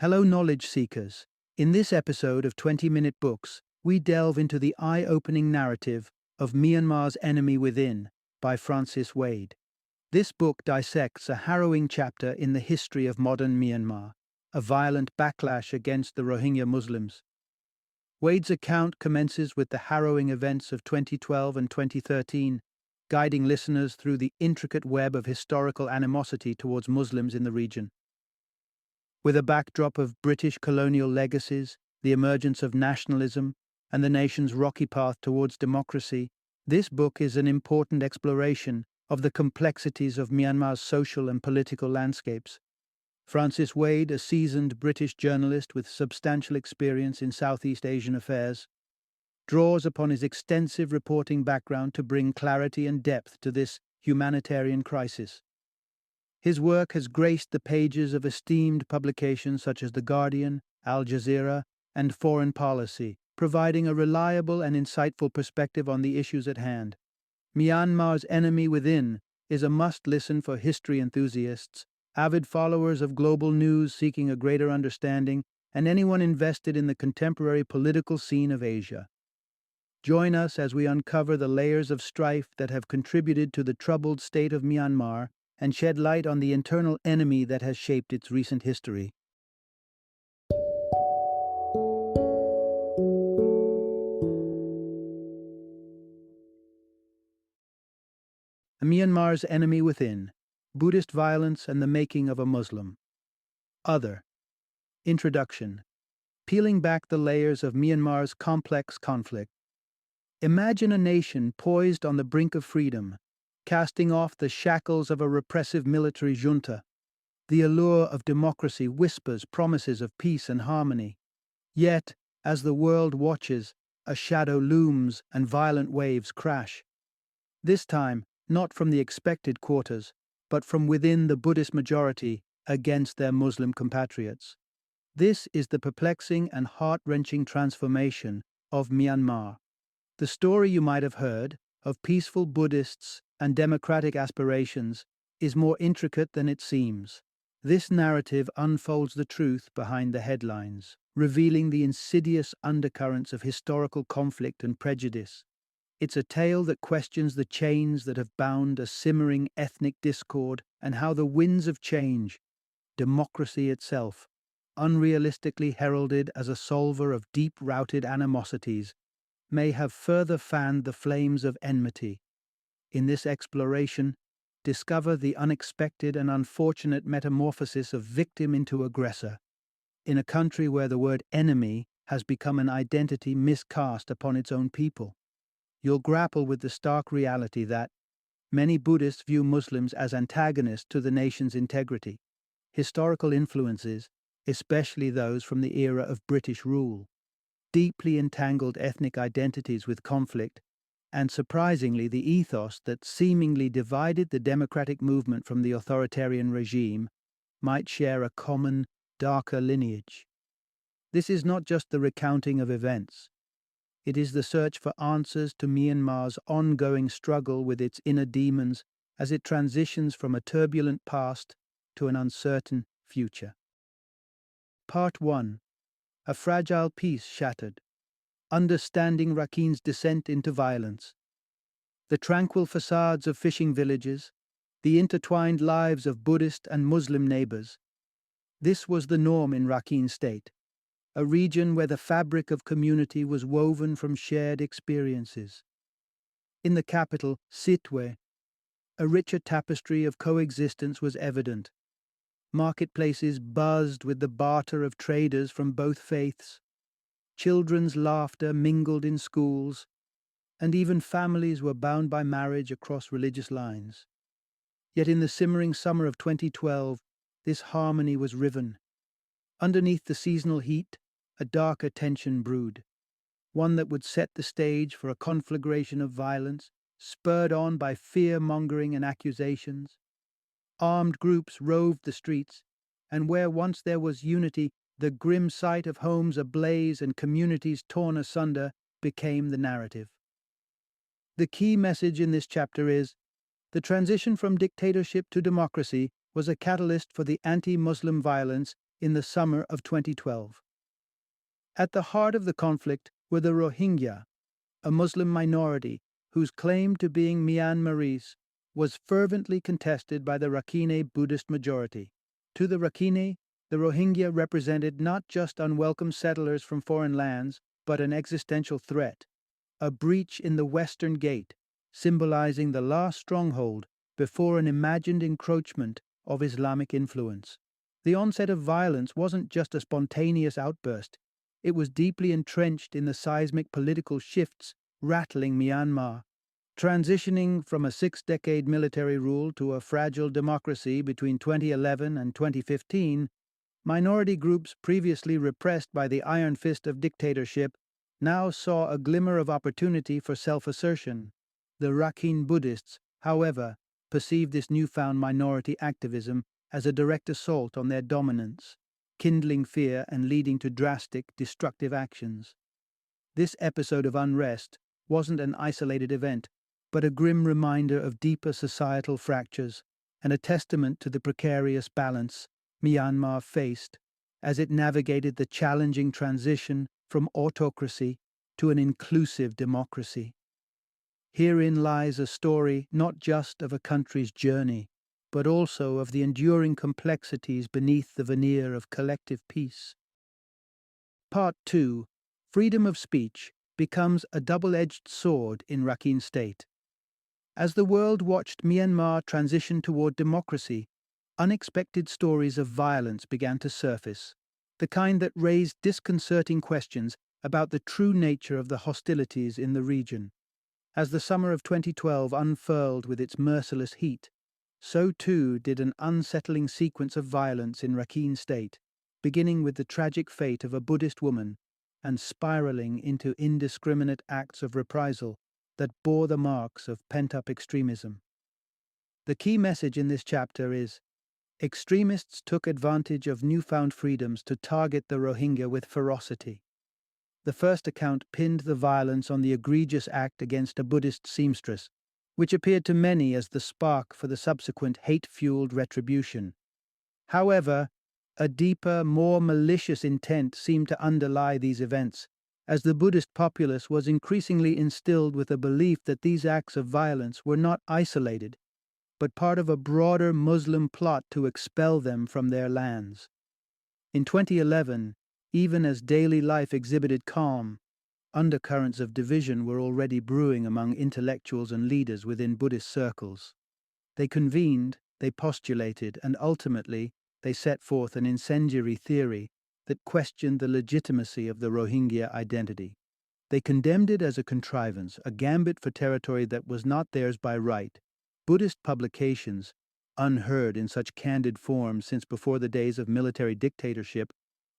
Hello, knowledge seekers. In this episode of 20-Minute Books, we delve into the eye-opening narrative of Myanmar's Enemy Within by Francis Wade. This book dissects a harrowing chapter in the history of modern Myanmar, a violent backlash against the Rohingya Muslims. Wade's account commences with the harrowing events of 2012 and 2013, guiding listeners through the intricate web of historical animosity towards Muslims in the region. With a backdrop of British colonial legacies, the emergence of nationalism, and the nation's rocky path towards democracy, this book is an important exploration of the complexities of Myanmar's social and political landscapes. Francis Wade, a seasoned British journalist with substantial experience in Southeast Asian affairs, draws upon his extensive reporting background to bring clarity and depth to this humanitarian crisis. His work has graced the pages of esteemed publications such as The Guardian, Al Jazeera, and Foreign Policy, providing a reliable and insightful perspective on the issues at hand. Myanmar's Enemy Within is a must-listen for history enthusiasts, avid followers of global news seeking a greater understanding, and anyone invested in the contemporary political scene of Asia. Join us as we uncover the layers of strife that have contributed to the troubled state of Myanmar and shed light on the internal enemy that has shaped its recent history. Myanmar's Enemy Within: Buddhist Violence and the Making of a Muslim. Other. Introduction. Peeling back the layers of Myanmar's complex conflict. Imagine a nation poised on the brink of freedom, casting off the shackles of a repressive military junta. The allure of democracy whispers promises of peace and harmony. Yet, as the world watches, a shadow looms and violent waves crash. This time, not from the expected quarters, but from within the Buddhist majority against their Muslim compatriots. This is the perplexing and heart-wrenching transformation of Myanmar. The story you might have heard of peaceful Buddhists and democratic aspirations is more intricate than it seems. This narrative unfolds the truth behind the headlines, revealing the insidious undercurrents of historical conflict and prejudice. It's a tale that questions the chains that have bound a simmering ethnic discord and how the winds of change, democracy itself, unrealistically heralded as a solver of deep-rooted animosities, may have further fanned the flames of enmity. In this exploration, discover the unexpected and unfortunate metamorphosis of victim into aggressor, in a country where the word enemy has become an identity miscast upon its own people. You'll grapple with the stark reality that many Buddhists view Muslims as antagonists to the nation's integrity. Historical influences, especially those from the era of British rule, deeply entangled ethnic identities with conflict, and surprisingly the ethos that seemingly divided the democratic movement from the authoritarian regime might share a common, darker lineage. This is not just the recounting of events. It is the search for answers to Myanmar's ongoing struggle with its inner demons as it transitions from a turbulent past to an uncertain future. Part 1. A Fragile Peace Shattered. Understanding Rakhine's Descent into Violence. The tranquil facades of fishing villages, the intertwined lives of Buddhist and Muslim neighbors. This was the norm in Rakhine State, a region where the fabric of community was woven from shared experiences. In the capital, Sitwe, a richer tapestry of coexistence was evident. Marketplaces buzzed with the barter of traders from both faiths. Children's laughter mingled in schools, and even families were bound by marriage across religious lines. Yet in the simmering summer of 2012, this harmony was riven. Underneath the seasonal heat, a darker tension brewed, one that would set the stage for a conflagration of violence, spurred on by fear-mongering and accusations. Armed groups roved the streets, and where once there was unity, the grim sight of homes ablaze and communities torn asunder became the narrative. The key message in this chapter is, the transition from dictatorship to democracy was a catalyst for the anti-Muslim violence in the summer of 2012. At the heart of the conflict were the Rohingya, a Muslim minority whose claim to being Myanmarese was fervently contested by the Rakhine Buddhist majority. To the Rakhine, the Rohingya represented not just unwelcome settlers from foreign lands, but an existential threat, a breach in the Western Gate, symbolizing the last stronghold before an imagined encroachment of Islamic influence. The onset of violence wasn't just a spontaneous outburst, it was deeply entrenched in the seismic political shifts rattling Myanmar. Transitioning from a six-decade military rule to a fragile democracy between 2011 and 2015, minority groups previously repressed by the iron fist of dictatorship now saw a glimmer of opportunity for self-assertion. The Rakhine Buddhists, however, perceived this newfound minority activism as a direct assault on their dominance, kindling fear and leading to drastic, destructive actions. This episode of unrest wasn't an isolated event, but a grim reminder of deeper societal fractures and a testament to the precarious balance Myanmar faced as it navigated the challenging transition from autocracy to an inclusive democracy. Herein lies a story not just of a country's journey, but also of the enduring complexities beneath the veneer of collective peace. Part 2. Freedom of speech becomes a double-edged sword in Rakhine State. As the world watched Myanmar transition toward democracy, unexpected stories of violence began to surface, the kind that raised disconcerting questions about the true nature of the hostilities in the region. As the summer of 2012 unfurled with its merciless heat, so too did an unsettling sequence of violence in Rakhine State, beginning with the tragic fate of a Buddhist woman and spiraling into indiscriminate acts of reprisal that bore the marks of pent-up extremism. The key message in this chapter is: extremists took advantage of newfound freedoms to target the Rohingya with ferocity. The first account pinned the violence on the egregious act against a Buddhist seamstress, which appeared to many as the spark for the subsequent hate-fueled retribution. However, a deeper, more malicious intent seemed to underlie these events, as the Buddhist populace was increasingly instilled with a belief that these acts of violence were not isolated, but part of a broader Muslim plot to expel them from their lands. In 2011, even as daily life exhibited calm, undercurrents of division were already brewing among intellectuals and leaders within Buddhist circles. They convened, they postulated, and ultimately they set forth an incendiary theory that questioned the legitimacy of the Rohingya identity. They condemned it as a contrivance, a gambit for territory that was not theirs by right. Buddhist publications, unheard in such candid form since before the days of military dictatorship,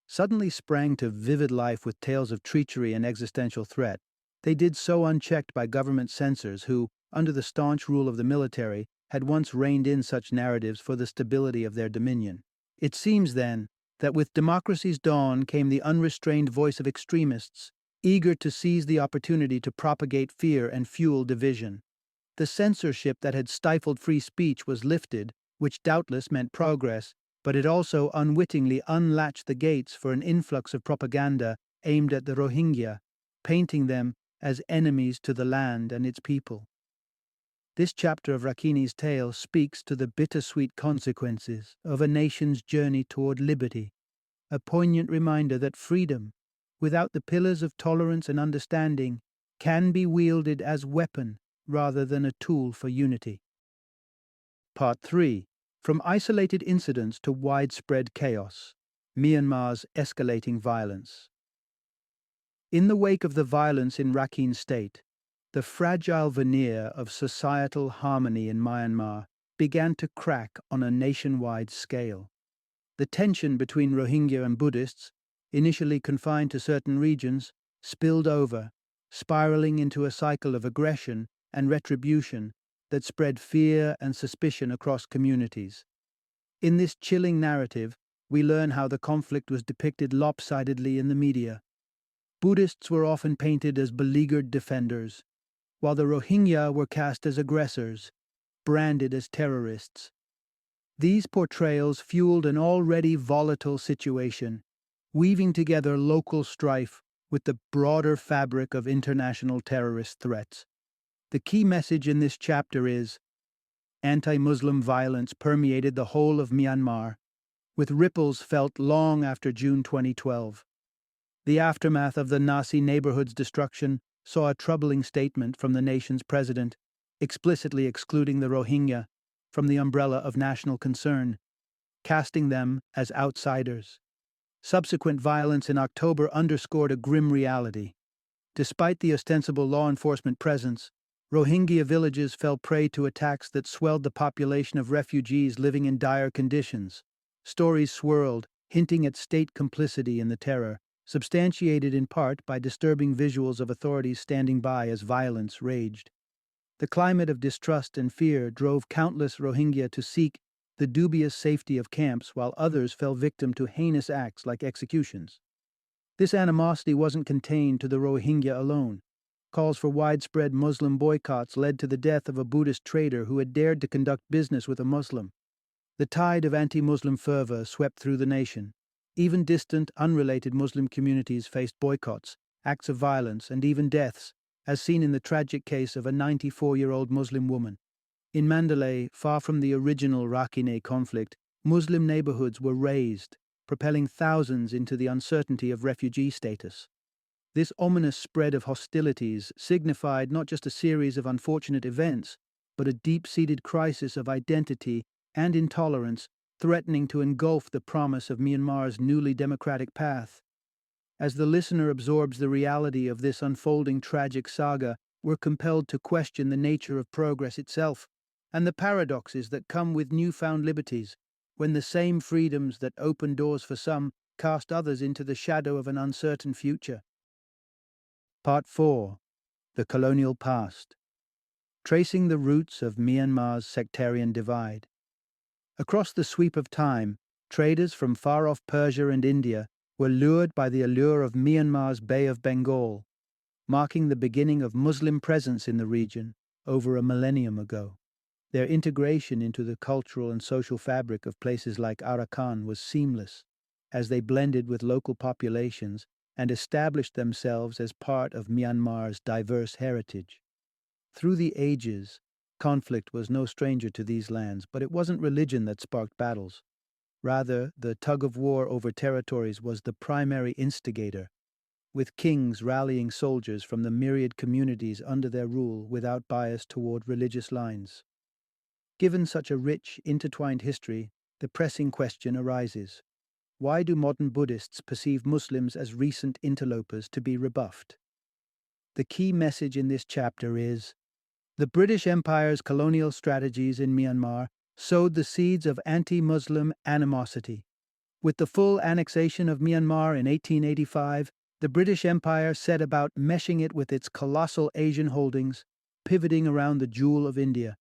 suddenly sprang to vivid life with tales of treachery and existential threat. They did so unchecked by government censors who, under the staunch rule of the military, had once reined in such narratives for the stability of their dominion. It seems, then, that with democracy's dawn came the unrestrained voice of extremists, eager to seize the opportunity to propagate fear and fuel division. The censorship that had stifled free speech was lifted, which doubtless meant progress, but it also unwittingly unlatched the gates for an influx of propaganda aimed at the Rohingya, painting them as enemies to the land and its people. This chapter of Rakhine's tale speaks to the bittersweet consequences of a nation's journey toward liberty, a poignant reminder that freedom, without the pillars of tolerance and understanding, can be wielded as weapon rather than a tool for unity. Part 3. From isolated incidents to widespread chaos, Myanmar's escalating violence. In the wake of the violence in Rakhine State, the fragile veneer of societal harmony in Myanmar began to crack on a nationwide scale. The tension between Rohingya and Buddhists, initially confined to certain regions, spilled over, spiraling into a cycle of aggression and retribution that spread fear and suspicion across communities. In this chilling narrative, we learn how the conflict was depicted lopsidedly in the media. Buddhists were often painted as beleaguered defenders, while the Rohingya were cast as aggressors, branded as terrorists. These portrayals fueled an already volatile situation, weaving together local strife with the broader fabric of international terrorist threats. The key message in this chapter is anti-Muslim violence permeated the whole of Myanmar, with ripples felt long after June 2012. The aftermath of the Nasi neighborhood's destruction saw a troubling statement from the nation's president, explicitly excluding the Rohingya from the umbrella of national concern, casting them as outsiders. Subsequent violence in October underscored a grim reality. Despite the ostensible law enforcement presence, Rohingya villages fell prey to attacks that swelled the population of refugees living in dire conditions. Stories swirled, hinting at state complicity in the terror, substantiated in part by disturbing visuals of authorities standing by as violence raged. The climate of distrust and fear drove countless Rohingya to seek the dubious safety of camps, while others fell victim to heinous acts like executions. This animosity wasn't contained to the Rohingya alone. Calls for widespread Muslim boycotts led to the death of a Buddhist trader who had dared to conduct business with a Muslim. The tide of anti-Muslim fervor swept through the nation. Even distant, unrelated Muslim communities faced boycotts, acts of violence, and even deaths, as seen in the tragic case of a 94-year-old Muslim woman. In Mandalay, far from the original Rakhine conflict, Muslim neighborhoods were razed, propelling thousands into the uncertainty of refugee status. This ominous spread of hostilities signified not just a series of unfortunate events, but a deep-seated crisis of identity and intolerance threatening to engulf the promise of Myanmar's newly democratic path. As the listener absorbs the reality of this unfolding tragic saga, we're compelled to question the nature of progress itself and the paradoxes that come with newfound liberties, when the same freedoms that open doors for some cast others into the shadow of an uncertain future. Part 4. The Colonial Past. Tracing the roots of Myanmar's sectarian divide. Across the sweep of time, traders from far-off Persia and India were lured by the allure of Myanmar's Bay of Bengal, marking the beginning of Muslim presence in the region over a millennium ago. Their integration into the cultural and social fabric of places like Arakan was seamless, as they blended with local populations and established themselves as part of Myanmar's diverse heritage. Through the ages, conflict was no stranger to these lands, but it wasn't religion that sparked battles. Rather, the tug-of-war over territories was the primary instigator, with kings rallying soldiers from the myriad communities under their rule without bias toward religious lines. Given such a rich, intertwined history, the pressing question arises: why do modern Buddhists perceive Muslims as recent interlopers to be rebuffed? The key message in this chapter is: the British Empire's colonial strategies in Myanmar sowed the seeds of anti-Muslim animosity. With the full annexation of Myanmar in 1885, the British Empire set about meshing it with its colossal Asian holdings, pivoting around the jewel of India.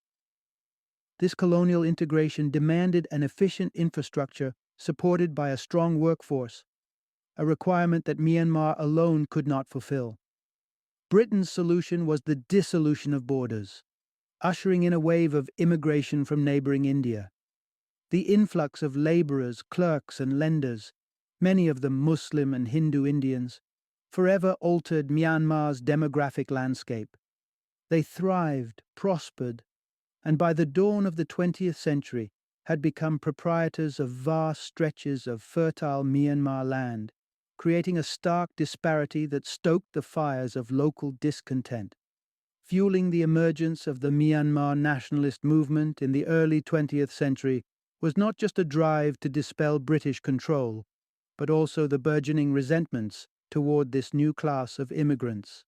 This colonial integration demanded an efficient infrastructure supported by a strong workforce, a requirement that Myanmar alone could not fulfill. Britain's solution was the dissolution of borders, ushering in a wave of immigration from neighboring India. The influx of laborers, clerks, and lenders, many of them Muslim and Hindu Indians, forever altered Myanmar's demographic landscape. They thrived, prospered, and by the dawn of the 20th century had become proprietors of vast stretches of fertile Myanmar land, creating a stark disparity that stoked the fires of local discontent. Fueling the emergence of the Myanmar nationalist movement in the early 20th century was not just a drive to dispel British control, but also the burgeoning resentments toward this new class of immigrants.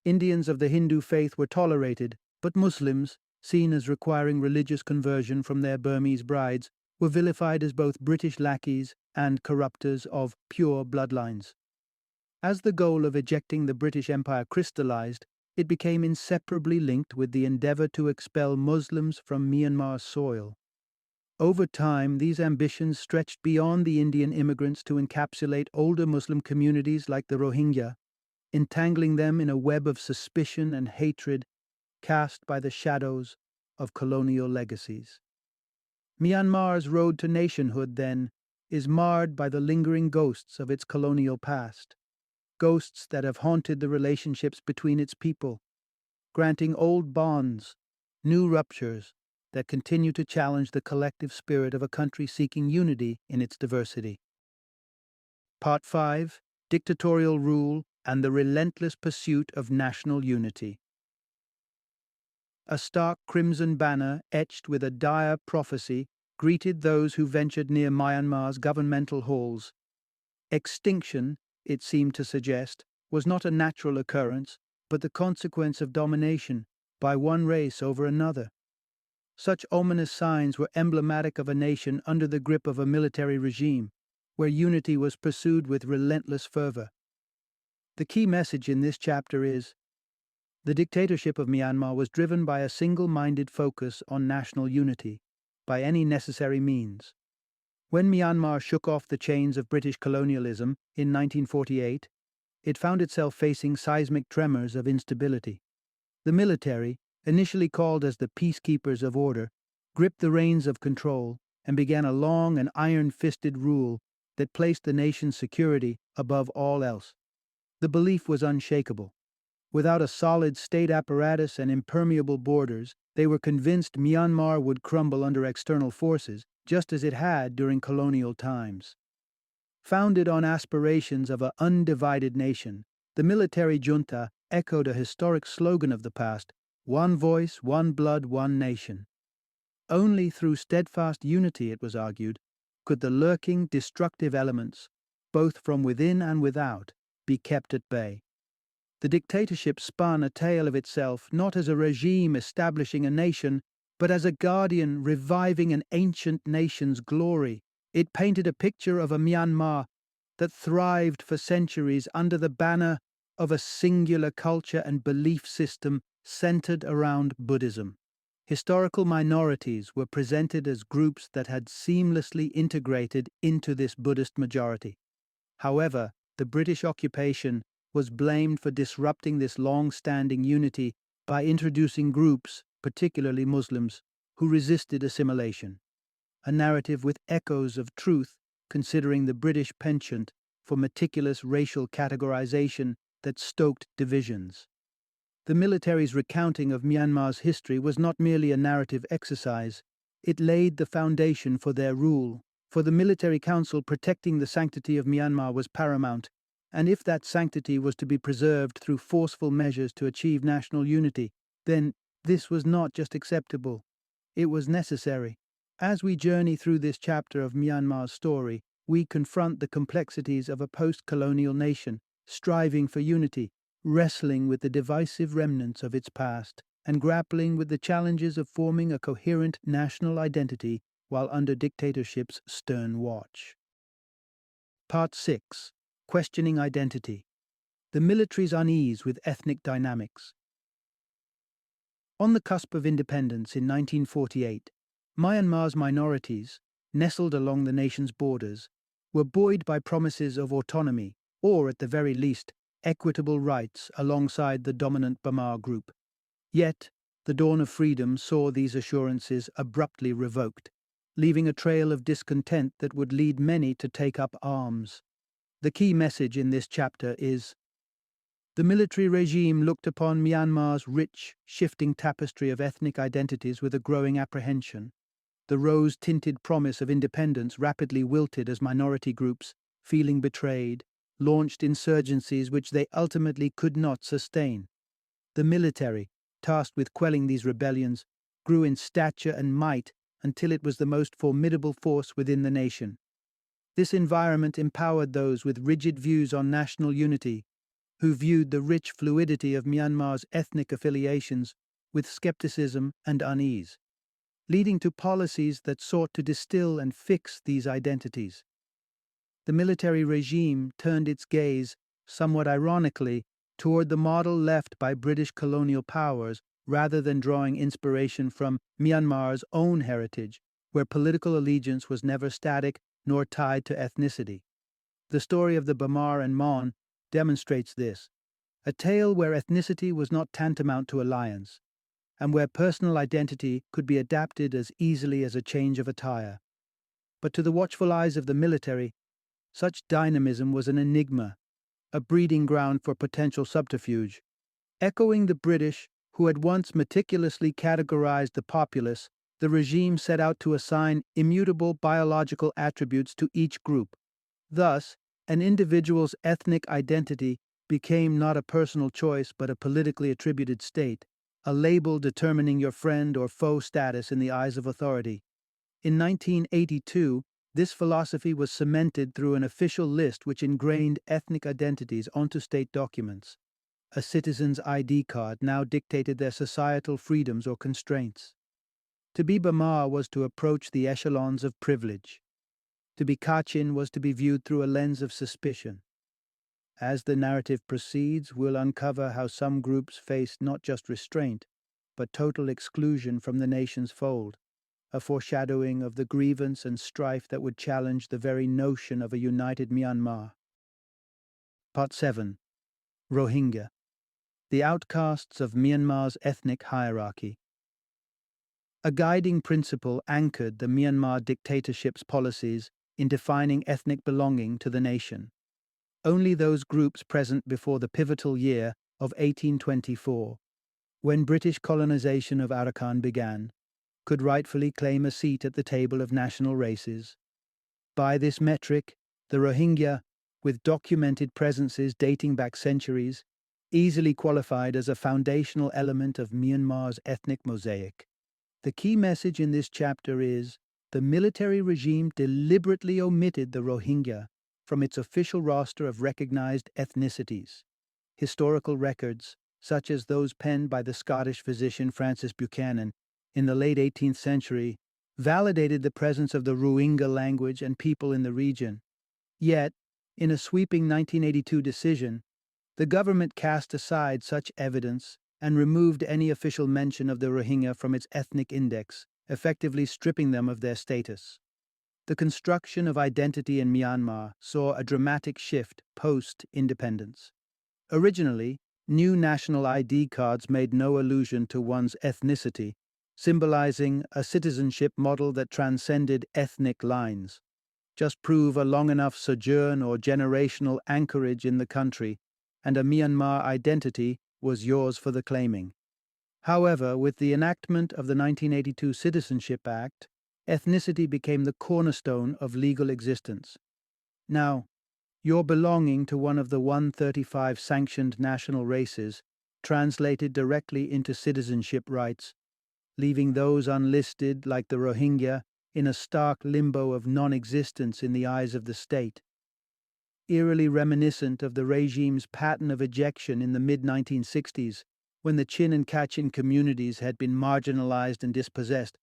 Indians of the Hindu faith were tolerated, but Muslims, seen as requiring religious conversion from their Burmese brides, were vilified as both British lackeys and corrupters of pure bloodlines. As the goal of ejecting the British Empire crystallized, it became inseparably linked with the endeavor to expel Muslims from Myanmar's soil. Over time, these ambitions stretched beyond the Indian immigrants to encapsulate older Muslim communities like the Rohingya, entangling them in a web of suspicion and hatred cast by the shadows of colonial legacies. Myanmar's road to nationhood, then, is marred by the lingering ghosts of its colonial past, ghosts that have haunted the relationships between its people, granting old bonds, new ruptures that continue to challenge the collective spirit of a country seeking unity in its diversity. Part 5: Dictatorial Rule and the Relentless Pursuit of National Unity. A stark crimson banner, etched with a dire prophecy, greeted those who ventured near Myanmar's governmental halls. Extinction, it seemed to suggest, was not a natural occurrence, but the consequence of domination by one race over another. Such ominous signs were emblematic of a nation under the grip of a military regime, where unity was pursued with relentless fervor. The key message in this chapter is: the dictatorship of Myanmar was driven by a single-minded focus on national unity, by any necessary means. When Myanmar shook off the chains of British colonialism in 1948, it found itself facing seismic tremors of instability. The military, initially called as the peacekeepers of order, gripped the reins of control and began a long and iron-fisted rule that placed the nation's security above all else. The belief was unshakable. Without a solid state apparatus and impermeable borders, they were convinced Myanmar would crumble under external forces, just as it had during colonial times. Founded on aspirations of an undivided nation, the military junta echoed a historic slogan of the past: one voice, one blood, one nation. Only through steadfast unity, it was argued, could the lurking, destructive elements, both from within and without, be kept at bay. The dictatorship spun a tale of itself not as a regime establishing a nation, but as a guardian reviving an ancient nation's glory. It painted a picture of a Myanmar that thrived for centuries under the banner of a singular culture and belief system centered around Buddhism. Historical minorities were presented as groups that had seamlessly integrated into this Buddhist majority. However, the British occupation was blamed for disrupting this long-standing unity by introducing groups, particularly Muslims, who resisted assimilation. A narrative with echoes of truth, considering the British penchant for meticulous racial categorization that stoked divisions. The military's recounting of Myanmar's history was not merely a narrative exercise, it laid the foundation for their rule. For the military council, protecting the sanctity of Myanmar was paramount, and if that sanctity was to be preserved through forceful measures to achieve national unity, then this was not just acceptable, it was necessary. As we journey through this chapter of Myanmar's story, we confront the complexities of a post-colonial nation, striving for unity, wrestling with the divisive remnants of its past, and grappling with the challenges of forming a coherent national identity while under dictatorship's stern watch. Part 6: Questioning Identity. The military's unease with ethnic dynamics. On the cusp of independence in 1948, Myanmar's minorities, nestled along the nation's borders, were buoyed by promises of autonomy, or at the very least, equitable rights alongside the dominant Bamar group. Yet, the dawn of freedom saw these assurances abruptly revoked, leaving a trail of discontent that would lead many to take up arms. The key message in this chapter is: the military regime looked upon Myanmar's rich, shifting tapestry of ethnic identities with a growing apprehension. The rose-tinted promise of independence rapidly wilted as minority groups, feeling betrayed, launched insurgencies which they ultimately could not sustain. The military, tasked with quelling these rebellions, grew in stature and might until it was the most formidable force within the nation. This environment empowered those with rigid views on national unity, who viewed the rich fluidity of Myanmar's ethnic affiliations with skepticism and unease, leading to policies that sought to distill and fix these identities. The military regime turned its gaze, somewhat ironically, toward the model left by British colonial powers rather than drawing inspiration from Myanmar's own heritage, where political allegiance was never static nor tied to ethnicity. The story of the Bamar and Mon demonstrates this, a tale where ethnicity was not tantamount to alliance. and where personal identity could be adapted as easily as a change of attire. But to the watchful eyes of the military, such dynamism was an enigma, a breeding ground for potential subterfuge. Echoing the British, who had once meticulously categorized the populace, the regime set out to assign immutable biological attributes to each group. Thus, an individual's ethnic identity became not a personal choice but a politically attributed state, a label determining your friend or foe status in the eyes of authority. In 1982, this philosophy was cemented through an official list which ingrained ethnic identities onto state documents. A citizen's ID card now dictated their societal freedoms or constraints. To be Bamar was to approach the echelons of privilege. To be Kachin was to be viewed through a lens of suspicion. As the narrative proceeds, we'll uncover how some groups faced not just restraint, but total exclusion from the nation's fold, a foreshadowing of the grievance and strife that would challenge the very notion of a united Myanmar. Part 7. Rohingya, the outcasts of Myanmar's ethnic hierarchy. A guiding principle anchored the Myanmar dictatorship's policies in defining ethnic belonging to the nation. Only those groups present before the pivotal year of 1824, when British colonization of Arakan began, could rightfully claim a seat at the table of national races. By this metric, the Rohingya, with documented presences dating back centuries, easily qualified as a foundational element of Myanmar's ethnic mosaic. The key message in this chapter is the military regime deliberately omitted the Rohingya from its official roster of recognized ethnicities. Historical records, such as those penned by the Scottish physician Francis Buchanan in the late 18th century, validated the presence of the Rohingya language and people in the region. Yet, in a sweeping 1982 decision, the government cast aside such evidence and removed any official mention of the Rohingya from its ethnic index, effectively stripping them of their status. The construction of identity in Myanmar saw a dramatic shift post-independence. Originally, new national ID cards made no allusion to one's ethnicity, symbolizing a citizenship model that transcended ethnic lines. Just prove a long enough sojourn or generational anchorage in the country, and a Myanmar identity was yours for the claiming. However, with the enactment of the 1982 Citizenship Act, ethnicity became the cornerstone of legal existence. Now, your belonging to one of the 135 sanctioned national races translated directly into citizenship rights, leaving those unlisted, like the Rohingya, in a stark limbo of non-existence in the eyes of the state. Eerily reminiscent of the regime's pattern of ejection in the mid-1960s, when the Chin and Kachin communities had been marginalized and dispossessed,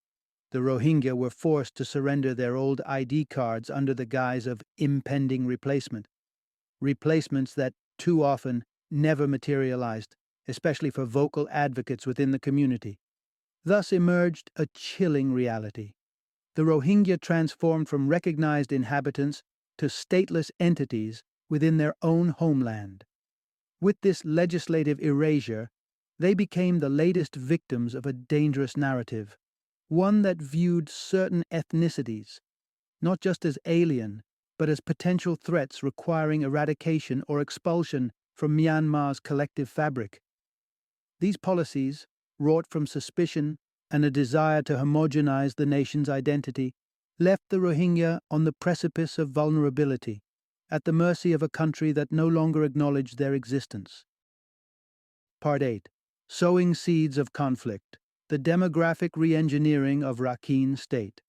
the Rohingya were forced to surrender their old ID cards under the guise of impending replacement. Replacements that, too often, never materialized, especially for vocal advocates within the community. Thus emerged a chilling reality. The Rohingya transformed from recognized inhabitants to stateless entities within their own homeland. With this legislative erasure, they became the latest victims of a dangerous narrative, one that viewed certain ethnicities not just as alien, but as potential threats requiring eradication or expulsion from Myanmar's collective fabric. These policies, wrought from suspicion and a desire to homogenize the nation's identity, left the Rohingya on the precipice of vulnerability, at the mercy of a country that no longer acknowledged their existence. Part 8. Sowing Seeds of Conflict, the Demographic Re-engineering of Rakhine State.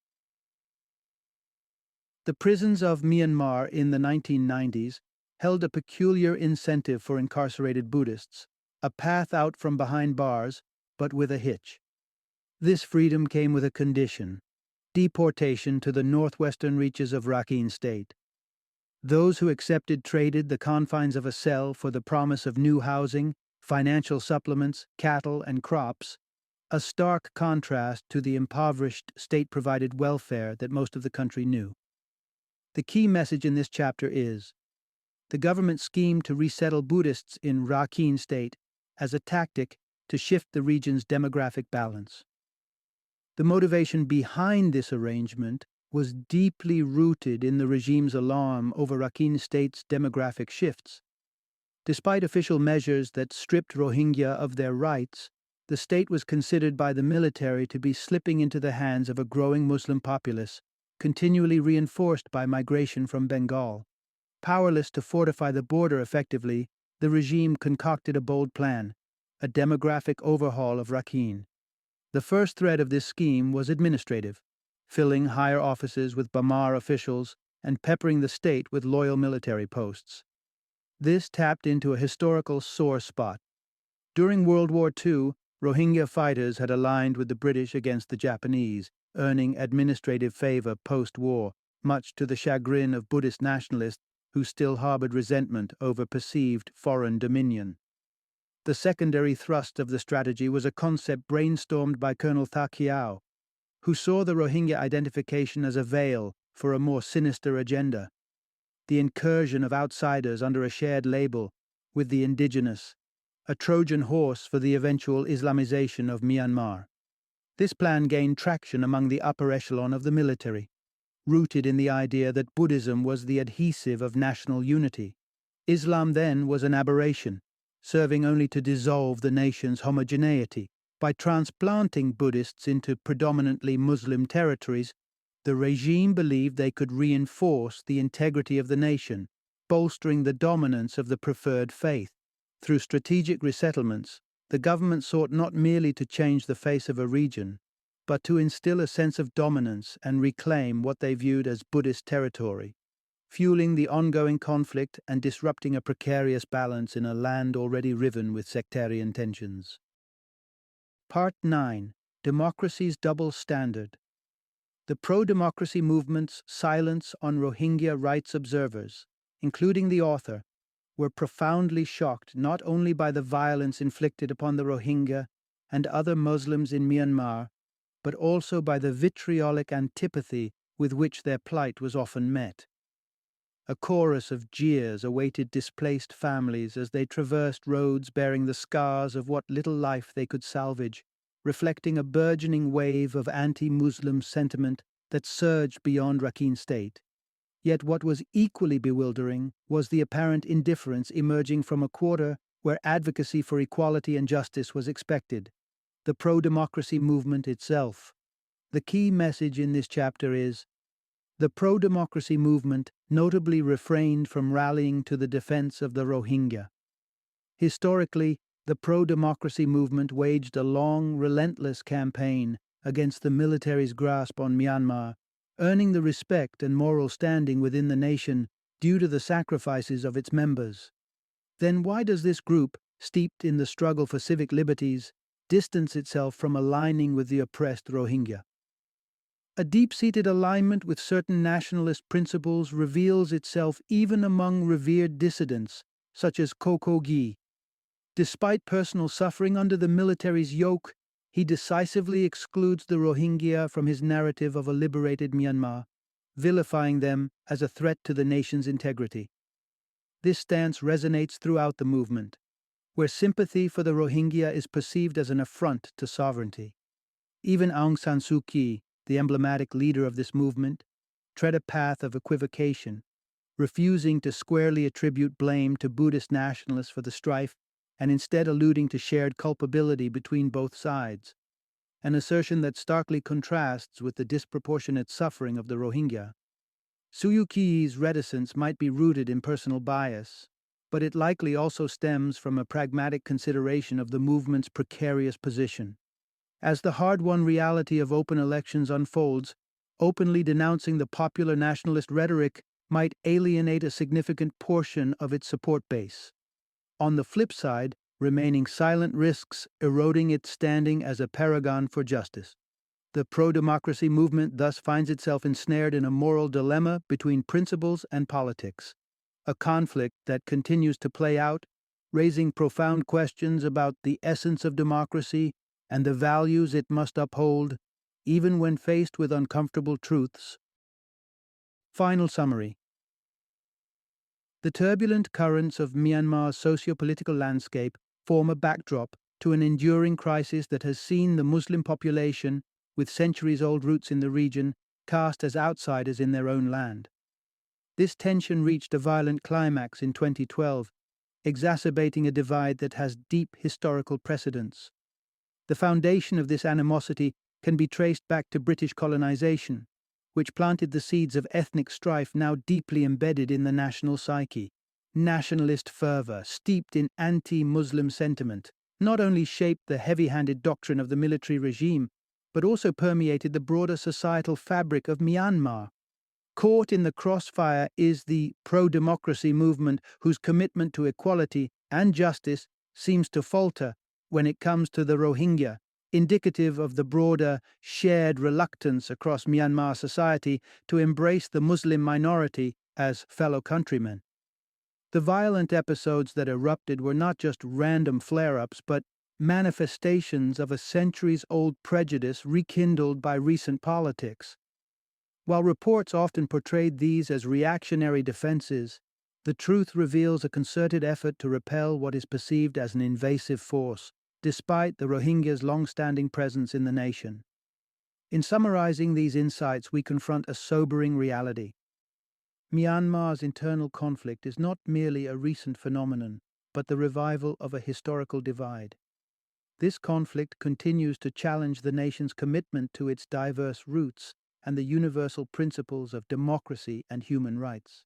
The prisons of Myanmar in the 1990s held a peculiar incentive for incarcerated Buddhists, a path out from behind bars, but with a hitch. This freedom came with a condition: deportation to the northwestern reaches of Rakhine State. Those who accepted traded the confines of a cell for the promise of new housing, financial supplements, cattle, and crops, a stark contrast to the impoverished state-provided welfare that most of the country knew. The key message in this chapter is: the government schemed to resettle Buddhists in Rakhine State as a tactic to shift the region's demographic balance. The motivation behind this arrangement was deeply rooted in the regime's alarm over Rakhine State's demographic shifts. Despite official measures that stripped Rohingya of their rights, the state was considered by the military to be slipping into the hands of a growing Muslim populace, continually reinforced by migration from Bengal. Powerless to fortify the border effectively, the regime concocted a bold plan: a demographic overhaul of Rakhine. The first thread of this scheme was administrative, filling higher offices with Bamar officials and peppering the state with loyal military posts. This tapped into a historical sore spot. During World War II, Rohingya fighters had aligned with the British against the Japanese, earning administrative favor post-war, much to the chagrin of Buddhist nationalists who still harbored resentment over perceived foreign dominion. The secondary thrust of the strategy was a concept brainstormed by Colonel Tha Kiao, who saw the Rohingya identification as a veil for a more sinister agenda: the incursion of outsiders under a shared label with the indigenous, a Trojan horse for the eventual Islamization of Myanmar. This plan gained traction among the upper echelon of the military, rooted in the idea that Buddhism was the adhesive of national unity. Islam then was an aberration, serving only to dissolve the nation's homogeneity. By transplanting Buddhists into predominantly Muslim territories, the regime believed they could reinforce the integrity of the nation, bolstering the dominance of the preferred faith. Through strategic resettlements, the government sought not merely to change the face of a region, but to instill a sense of dominance and reclaim what they viewed as Buddhist territory, fueling the ongoing conflict and disrupting a precarious balance in a land already riven with sectarian tensions. Part 9. Democracy's Double Standard. The pro-democracy movement's silence on Rohingya rights observers, including the author, were profoundly shocked not only by the violence inflicted upon the Rohingya and other Muslims in Myanmar, but also by the vitriolic antipathy with which their plight was often met. A chorus of jeers awaited displaced families as they traversed roads bearing the scars of what little life they could salvage, reflecting a burgeoning wave of anti-Muslim sentiment that surged beyond Rakhine State. Yet what was equally bewildering was the apparent indifference emerging from a quarter where advocacy for equality and justice was expected: the pro-democracy movement itself. The key message in this chapter is: the pro-democracy movement notably refrained from rallying to the defense of the Rohingya. Historically, the pro-democracy movement waged a long, relentless campaign against the military's grasp on Myanmar, earning the respect and moral standing within the nation due to the sacrifices of its members. Then why does this group, steeped in the struggle for civic liberties, distance itself from aligning with the oppressed Rohingya? A deep-seated alignment with certain nationalist principles reveals itself even among revered dissidents, such as Koko Gi. Despite personal suffering under the military's yoke, he decisively excludes the Rohingya from his narrative of a liberated Myanmar, vilifying them as a threat to the nation's integrity. This stance resonates throughout the movement, where sympathy for the Rohingya is perceived as an affront to sovereignty. Even Aung San Suu Kyi, the emblematic leader of this movement, tread a path of equivocation, refusing to squarely attribute blame to Buddhist nationalists for the strife and instead alluding to shared culpability between both sides, an assertion that starkly contrasts with the disproportionate suffering of the Rohingya. Suu Kyi's reticence might be rooted in personal bias, but it likely also stems from a pragmatic consideration of the movement's precarious position. As the hard-won reality of open elections unfolds, openly denouncing the popular nationalist rhetoric might alienate a significant portion of its support base. On the flip side, remaining silent risks eroding its standing as a paragon for justice. The pro-democracy movement thus finds itself ensnared in a moral dilemma between principles and politics, a conflict that continues to play out, raising profound questions about the essence of democracy and the values it must uphold, even when faced with uncomfortable truths. Final summary. The turbulent currents of Myanmar's socio-political landscape form a backdrop to an enduring crisis that has seen the Muslim population, with centuries-old roots in the region, cast as outsiders in their own land. This tension reached a violent climax in 2012, exacerbating a divide that has deep historical precedents. The foundation of this animosity can be traced back to British colonization, which planted the seeds of ethnic strife now deeply embedded in the national psyche. Nationalist fervor, steeped in anti-Muslim sentiment, not only shaped the heavy-handed doctrine of the military regime, but also permeated the broader societal fabric of Myanmar. Caught in the crossfire is the pro-democracy movement, whose commitment to equality and justice seems to falter when it comes to the Rohingya, indicative of the broader, shared reluctance across Myanmar society to embrace the Muslim minority as fellow countrymen. The violent episodes that erupted were not just random flare-ups, but manifestations of a centuries-old prejudice rekindled by recent politics. While reports often portrayed these as reactionary defenses, the truth reveals a concerted effort to repel what is perceived as an invasive force, despite the Rohingyas' long-standing presence in the nation. In summarizing these insights, we confront a sobering reality. Myanmar's internal conflict is not merely a recent phenomenon, but the revival of a historical divide. This conflict continues to challenge the nation's commitment to its diverse roots and the universal principles of democracy and human rights.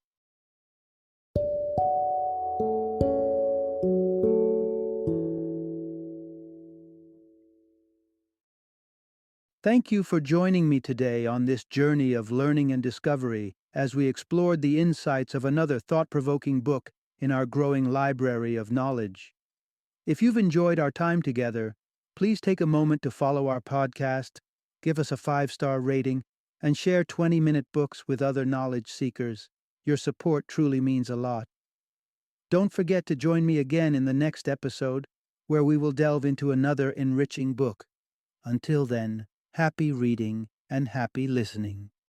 Thank you for joining me today on this journey of learning and discovery as we explored the insights of another thought-provoking book in our growing library of knowledge. If you've enjoyed our time together, please take a moment to follow our podcast, give us a 5-star rating, and share 20-minute books with other knowledge seekers. Your support truly means a lot. Don't forget to join me again in the next episode, where we will delve into another enriching book. Until then, happy reading and happy listening.